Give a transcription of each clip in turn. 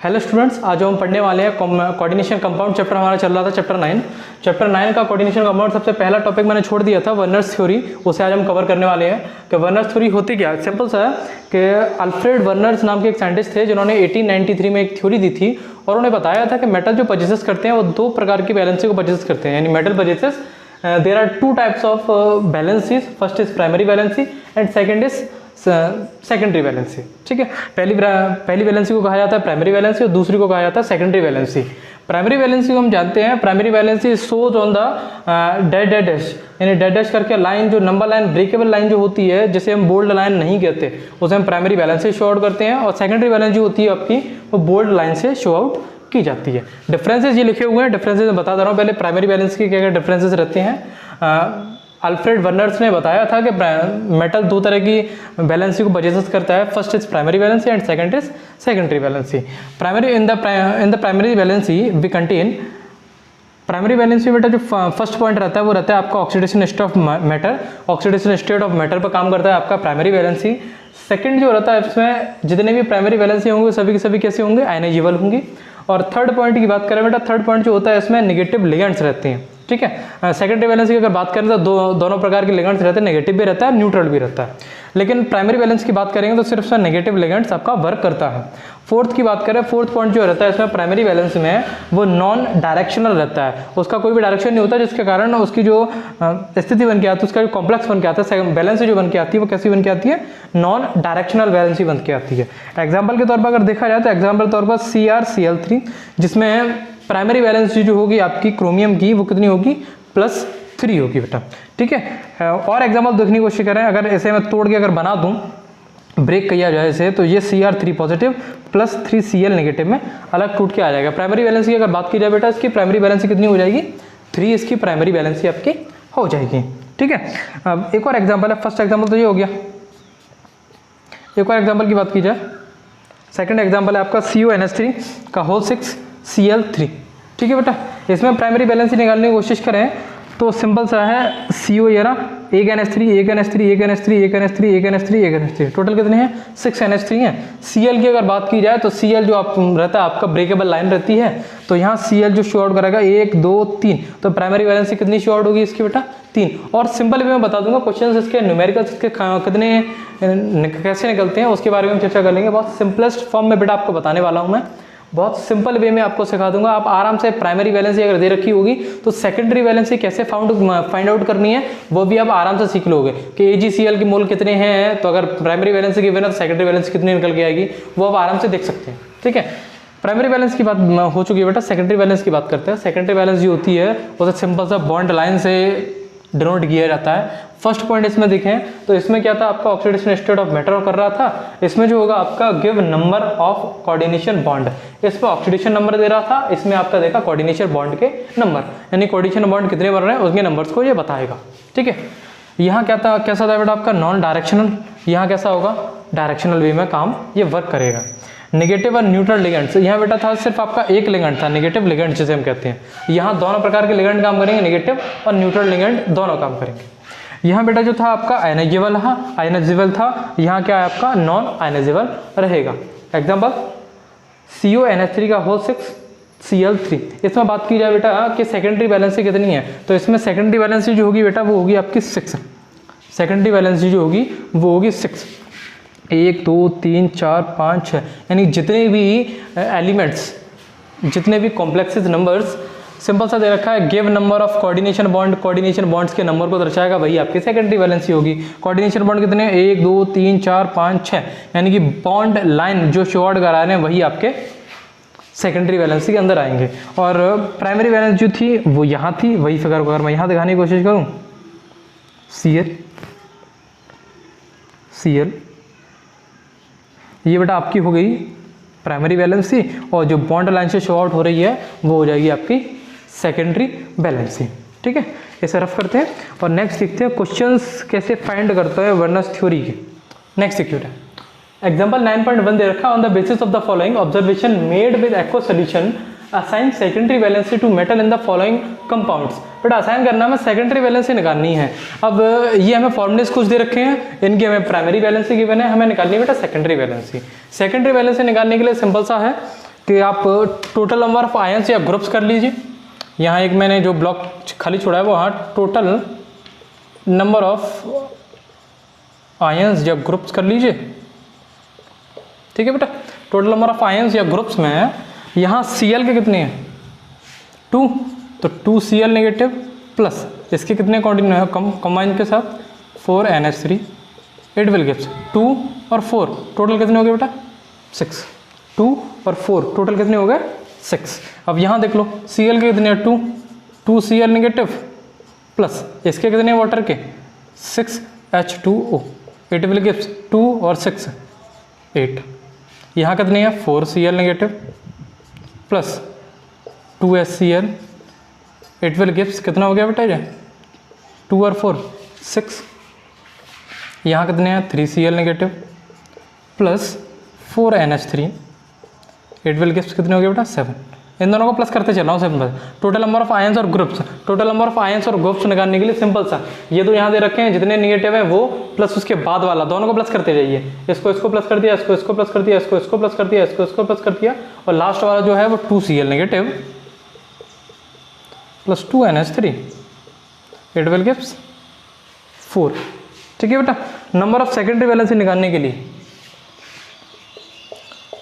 Hello students, आज हम पढ़ने वाले हैं कोऑर्डिनेशन कंपाउंड। चैप्टर हमारा चल रहा था चैप्टर 9 का कोऑर्डिनेशन कंपाउंड। सबसे पहला टॉपिक मैंने छोड़ दिया था वर्नर्स थ्योरी, उसे आज हम कवर करने वाले हैं कि वर्नर्स थ्योरी होती क्या है। सिंपल सा है कि अल्फ्रेड वर्नर्स नाम के एक साइंटिस्ट थे जिन्होंने 1893 में एक थ्योरी दी थी और उन्हें बताया था कि मेटल जो पजेसेस करते हैं वो दो प्रकार की बैलेंसी को पजेसेस करते हैं, यानी metal possesses there are two types of valencies. First is primary valency and second is secondary valency. ठीक है, पहली वैलेंसी को कहा जाता है प्राइमरी वैलेंसी और दूसरी को कहा जाता है सेकेंडरी वैलेंसी। प्राइमरी वैलेंसी को हम जानते हैं, primary valency shows on the dead dash, यानी डेड डैश करके लाइन, जो नंबर लाइन ब्रेकेबल लाइन जो होती है, जिसे हम बोल्ड लाइन नहीं कहते, उसे हम प्राइमरी वैलेंसी शो आउट करते हैं। और सेकेंडरी वैलेंसी जो होती है आपकी, वो बोल्ड लाइन से शो आउट की जाती है। डिफरेंसेस ये लिखे हुए हैं, डिफरेंसेस मैं बता दे रहा हूँ। पहले प्राइमरी वैलेंसी के क्या क्या डिफरेंसेस रहते हैं। अल्फ्रेड वर्नर्स ने बताया था कि मेटल दो तरह की बैलेंसी को पजेसेस करता है। First is primary valency and second is secondary valency. Primary in the primary valency we contain, primary valency बेटा जो फर्स्ट पॉइंट रहता है वो रहता है आपका oxidation state of matter. Oxidation state of matter पर काम करता है आपका प्राइमरी वैलेंसी। सेकंड जो रहता है, इसमें जितने भी प्राइमरी वैलेंसी होंगे सभी के सभी कैसे होंगे, आयनाइजेबल होंगी। और थर्ड पॉइंट की बात करें बेटा, थर्ड पॉइंट जो होता है इसमें नेगेटिव लिगेंड्स रहते हैं। ठीक है, सेकेंडरी वैलेंसी की अगर बात करें तो दोनों प्रकार के लिगेंड्स रहते हैं, नेगेटिव भी रहता है, न्यूट्रल भी रहता है। लेकिन प्राइमरी वैलेंस की बात करेंगे तो सिर्फ इसमें नेगेटिव लिगेंड्स आपका वर्क करता है। फोर्थ की बात करें, फोर्थ पॉइंट जो रहता है इसमें प्राइमरी वैलेंस में, वो नॉन डायरेक्शनल रहता है। उसका कोई भी डायरेक्शन नहीं होता, जिसके कारण उसकी जो स्थिति बन के आती है, उसका जो कॉम्प्लेक्स बन के आता है, वैलेंसी जो बन के आती है वो कैसी बन के आती है, नॉन डायरेक्शनल वैलेंसी बन के आती है। एग्जाम्पल के तौर पर अगर देखा जाए तो एग्जाम्पल के तौर पर CrCl3, जिसमें प्राइमरी वैलेंसी जो होगी आपकी क्रोमियम की, वो कितनी होगी, +3 होगी बेटा। ठीक है, और एग्जाम्पल देखने की कोशिश करें, अगर ऐसे मैं तोड़ के अगर बना दूं, ब्रेक किया जाए इसे, तो ये Cr3 पॉजिटिव +3Cl नेगेटिव में अलग टूट के आ जाएगा। प्राइमरी वैलेंसी की अगर बात की जाए बेटा, इसकी प्राइमरी वैलेंसी कितनी हो जाएगी, 3 इसकी प्राइमरी वैलेंसी आपकी हो जाएगी। ठीक है, अब एक और एग्जाम्पल है। फर्स्ट एग्जाम्पल तो ये हो गया। एक और एग्जाम्पल की बात की जाए, सेकेंड एग्जाम्पल है आपका CuNH3 का होल 6Cl3। ठीक है बेटा, इसमें प्राइमरी बैलेंसी निकालने की कोशिश करें तो सिंपल सा है, CO ये रहा, एक NH3, टोटल कितने हैं, 6 NH3 हैं। Cl की अगर बात की जाए तो Cl जो आप रहता है आपका ब्रेकेबल लाइन रहती है, तो यहाँ Cl जो शो आउट करेगा 1 2 3, तो प्राइमरी बैलेंसी कितनी शो आउट होगी इसकी बेटा, 3। और सिंपल भी मैं बता दूंगा, क्वेश्चन इसके न्यूमेरिकल्स इसके कितने कैसे निकलते हैं उसके बारे में हम चर्चा कर लेंगे। बहुत सिंपलेस्ट फॉर्म में बेटा आपको बताने वाला हूँ मैं, बहुत सिंपल वे में आपको सिखा दूंगा। आप आराम से प्राइमरी वैलेंसी अगर दे रखी होगी तो सेकेंडरी वैलेंसी कैसे फाइंड आउट करनी है वो भी आप आराम से सीख लोगे कि AgCl की मोल कितने हैं, तो अगर प्राइमरी वैलेंसी की बिना तो सेकेंडरी वैलेंसी कितनी निकल के आएगी वो आप आराम से देख सकते हैं। ठीक है, प्राइमरी बैलेंस की बात हो चुकी है बेटा, सेकेंडरी बैलेंस की बात करते हैं। सेकेंडरी बैलेंस जो होती है उसे सिंपल सा बॉन्ड लाइन से डिनोट किया जाता है। फर्स्ट पॉइंट इसमें देखें तो इसमें क्या था, आपका ऑक्सीडेशन स्टेट ऑफ मैटर कर रहा था। इसमें जो होगा आपका give number of coordination bond, इस पर ऑक्सीडेशन नंबर दे रहा था, इसमें आपका देखा कोऑर्डिनेशन बॉन्ड के नंबर, यानी कोऑर्डिनेशन बॉन्ड कितने बन रहे हैं उसके नंबर्स को ये बताएगा। ठीक है, यहाँ क्या था, कैसा था बेटा आपका नॉन डायरेक्शनल, यहाँ कैसा होगा डायरेक्शनल वे में काम ये वर्क करेगा। नेगेटिव और न्यूट्रल लिगेंड्स, यहाँ बेटा था सिर्फ आपका एक लिगेंड था, नेगेटिव लिगेंड जिसे हम कहते हैं। यहाँ दोनों प्रकार के लिगेंड काम करेंगे, नेगेटिव और न्यूट्रल लिगेंड दोनों काम करेंगे। यहाँ बेटा जो था आपका आयनाइजेबल था, यहाँ क्या है आपका नॉन आयनाइजेबल रहेगा। एग्जाम्पल CuNH3 का होल 6Cl3। इसमें बात की जाए बेटा कि सेकेंडरी बैलेंसी कितनी है, तो इसमें सेकेंडरी बैलेंसी जो होगी बेटा वो होगी आपकी 6। सेकेंडरी बैलेंसी जो होगी वो होगी 6। 1 2 3 4 5 6, यानी जितने भी एलिमेंट्स, जितने भी कॉम्प्लेक्सेस नंबर्स, सिंपल सा दे रखा है give number of coordination bond, coordination bonds के नंबर को दर्शाएगा, वही आपकी सेकेंडरी वैलेंसी होगी। कोऑर्डिनेशन बॉन्ड कितने, 1 2 3 4 5 6, यानी कि बॉन्ड लाइन जो शो आउट करा रहे हैं वही आपके सेकेंडरी वैलेंसी के अंदर आएंगे। और प्राइमरी वैलेंस जो थी वो यहाँ थी, वही फिगर को अगर मैं यहाँ दिखाने की कोशिश करूँ, Cl ये बेटा आपकी हो गई प्राइमरी वैलेंसी, और जो बॉन्ड लाइन से शो आउट हो रही है वो हो जाएगी आपकी सेकेंडरी वैलेंसी। ठीक है, इसे रफ करते हैं और नेक्स्ट देखते हैं क्वेश्चंस कैसे फाइंड करता है वर्नर्स थ्योरी के। नेक्स्ट देखिए एग्जांपल 9.1 दे रखा, on the basis of the following observation made with aqua solution assign secondary valency two metal in the following compounds. But assign करना हमें सेकेंडरी वैलेंसी निकालनी है। अब ये हमें फॉर्मूलेस कुछ दे रखे हैं, इनकी हमें प्राइमरी वैलेंसी गिवन है, हमें निकालनी है बेटा सेकेंडरी वैलेंसी। सेकेंडरी वैलेंसी निकालने के लिए सिंपल सा है कि आप टोटल नंबर ऑफ आयंस या ग्रुप्स कर लीजिए। यहाँ एक मैंने जो ब्लॉक खाली छोड़ा है वो, हाँ, टोटल नंबर ऑफ आयंस या ग्रुप्स कर लीजिए। ठीक है बेटा, टोटल नंबर ऑफ आयंस या ग्रुप्स में यहाँ Cl के कितने हैं 2, तो 2Cl नेगेटिव प्लस इसके कितने कंबाइन के साथ 4NH3, इट विल गिव्स 2 और 4 टोटल कितने हो गए बेटा 6, 2 और 4 टोटल कितने हो गए 6। अब यहाँ देख लो Cl के कितने 2Cl नेगेटिव प्लस इसके कितने वाटर के 6H2O, इट विल गिव्स 2 और 6 8। यहाँ कितने हैं 4Cl negative plus 2HCl, it will gives कितना हो गया बेटा ये 2 और 4 6। यहाँ कितने हैं 3Cl negative plus 4NH3, it will gives कितने हो गए बेटा 7। इन दोनों को प्लस करते चल रहा हूँ simple. Total number of ions और groups, total number of ions और ग्रुप्स निकालने के लिए सिंपल सा ये तो यहाँ दे रखे हैं जितने नेगेटिव है वो प्लस उसके बाद वाला, दोनों को प्लस करते जाइए। इसको प्लस कर दिया, इसको प्लस कर दिया, इसको प्लस कर दिया, इसको प्लस कर दिया, और लास्ट वाला जो है वो 2Cl negative plus 2NH3, it will gives 4। ठीक है बेटा, नंबर ऑफ सेकेंडरी वैलेंसी निकालने के लिए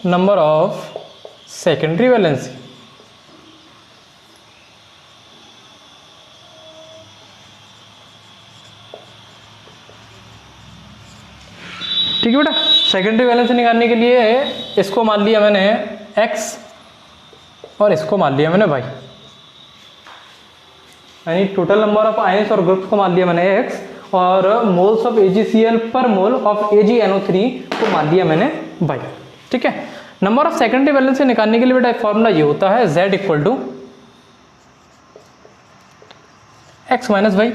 नंबर ऑफ सेकेंडरी वैलेंसी ठीक है बेटा, सेकेंडरी वैलेंसी निकालने के लिए इसको मान लिया मैंने x और इसको मान लिया मैंने y, यानी टोटल नंबर ऑफ आयंस और ग्रुप्स को मान लिया मैंने x और मोल्स ऑफ AgCl पर मोल ऑफ AgNO3 को मान लिया मैंने y। ठीक है, नंबर ऑफ सेकेंडरी वैलेंसी निकालने के लिए बेटा फॉर्मूला ये होता है z equal to x minus y,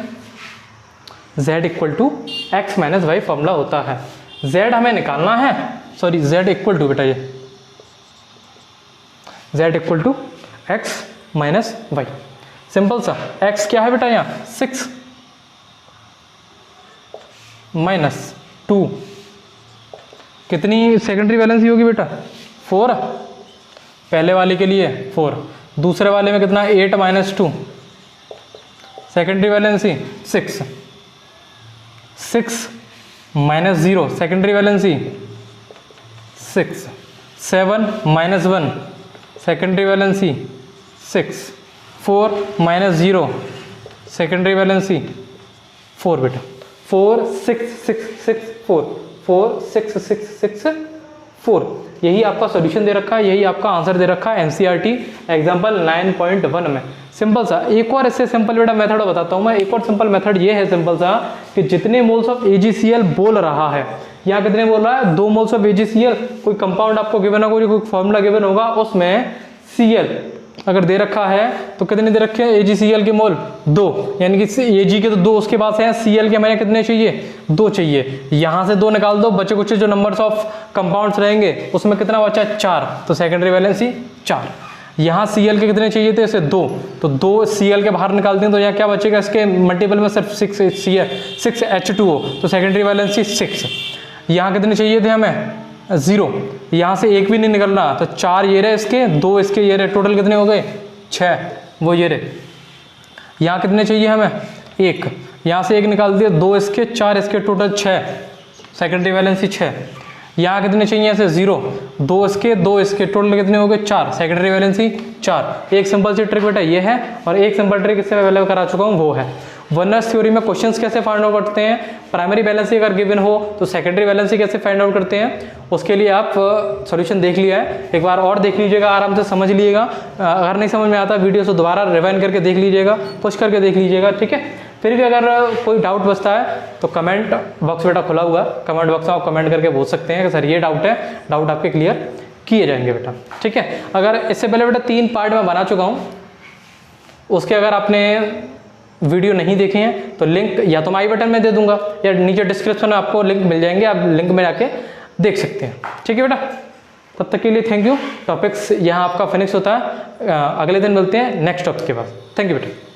z equal to x minus y formula होता है। z हमें निकालना है, सॉरी z इक्वल टू बेटा ये z equal to x minus y, simple सा। x क्या है बेटा यहाँ 6 माइनस 2, कितनी सेकेंडरी वैलेंसी होगी बेटा 4, पहले वाले के लिए 4, दूसरे वाले में कितना 8 minus 2, secondary valency 6, 6 minus 0 secondary valency 6, 7 minus 1 secondary valency 6, 4 minus 0 secondary valency 4 बेटा, 4 6 6 6 4 4 6 6 6 4, यही आपका सॉल्यूशन दे रखा है, यही आपका आंसर दे रखा है NCERT एग्जाम्पल 9.1 में। सिंपल सा एक और इससे सिंपल बेटा मेथड बताता हूँ मैं। एक और सिंपल मेथड ये है सिंपल सा कि जितने मोल्स ऑफ AgCl बोल रहा है, यहाँ कितने बोल रहा है 2 मोल्स ऑफ AgCl, कोई कंपाउंड आपको गिवन होगा, कोई फॉर्मूला गिवन होगा, उसमें Cl अगर दे रखा है तो कितने दे रखे हैं AgCl के मोल 2, यानी कि Ag के तो 2 उसके पास हैं, Cl के हमें कितने चाहिए 2 चाहिए, यहाँ से 2 निकाल दो, बचे कुछ जो नंबर्स ऑफ कंपाउंड्स रहेंगे उसमें कितना बचा 4, तो सेकेंडरी वैलेंसी 4। यहाँ Cl के कितने चाहिए थे इसे 2, तो 2 Cl के बाहर निकालते हैं तो यहाँ क्या बचेगा इसके मल्टीपल में सिर्फ 6H2O, तो सेकेंडरी वैलेंसी 6। यहाँ कितने चाहिए थे हमें 0, यहाँ से एक भी नहीं निकल रहा, तो 4 ये रहे इसके, 2 इसके ये रहे, टोटल कितने हो गए 6, वो ये रहे। यहाँ कितने चाहिए हमें 1, यहाँ से एक निकाल दिया, 2 इसके 4 इसके, टोटल 6, सेकेंडरी वैलेंसी 6। यहाँ कितने चाहिए ऐसे 0, 2 इसके 2 इसके, टोटल कितने हो गए 4, सेकेंडरी वैलेंसी 4। एक सिंपल सी ट्रिक बेटा ये है, और एक सिंपल ट्रिक इससे मैं पहले करा चुका हूँ वो है वर्नर्स थ्योरी में क्वेश्चंस कैसे फाइंड आउट करते हैं, प्राइमरी वैलेंसी अगर गिवन हो तो सेकेंडरी वैलेंसी कैसे फाइंड आउट करते हैं, उसके लिए आप सॉल्यूशन देख लिया है, एक बार और देख लीजिएगा, आराम से समझ लीजिएगा। अगर नहीं समझ में आता वीडियो से दोबारा रिवाइंड करके देख लीजिएगा, पुश करके देख लीजिएगा, ठीक है। फिर भी अगर कोई डाउट बचता है तो कमेंट बॉक्स बेटा खुला हुआ है, कमेंट बॉक्स में आप कमेंट करके पूछ सकते हैं कि सर ये डाउट है, डाउट आपके क्लियर किए जाएंगे बेटा, ठीक है। अगर इससे पहले बेटा 3 पार्ट में बना चुका हूँ, उसके अगर आपने वीडियो नहीं देखे हैं तो लिंक या तो आई बटन में दे दूंगा या नीचे डिस्क्रिप्शन में आपको लिंक मिल जाएंगे, आप लिंक में जाके देख सकते हैं, ठीक है बेटा। तब तक के लिए थैंक यू। टॉपिक्स यहाँ आपका फिनिश होता है, अगले दिन मिलते हैं नेक्स्ट टॉपिक के बाद। थैंक यू बेटा।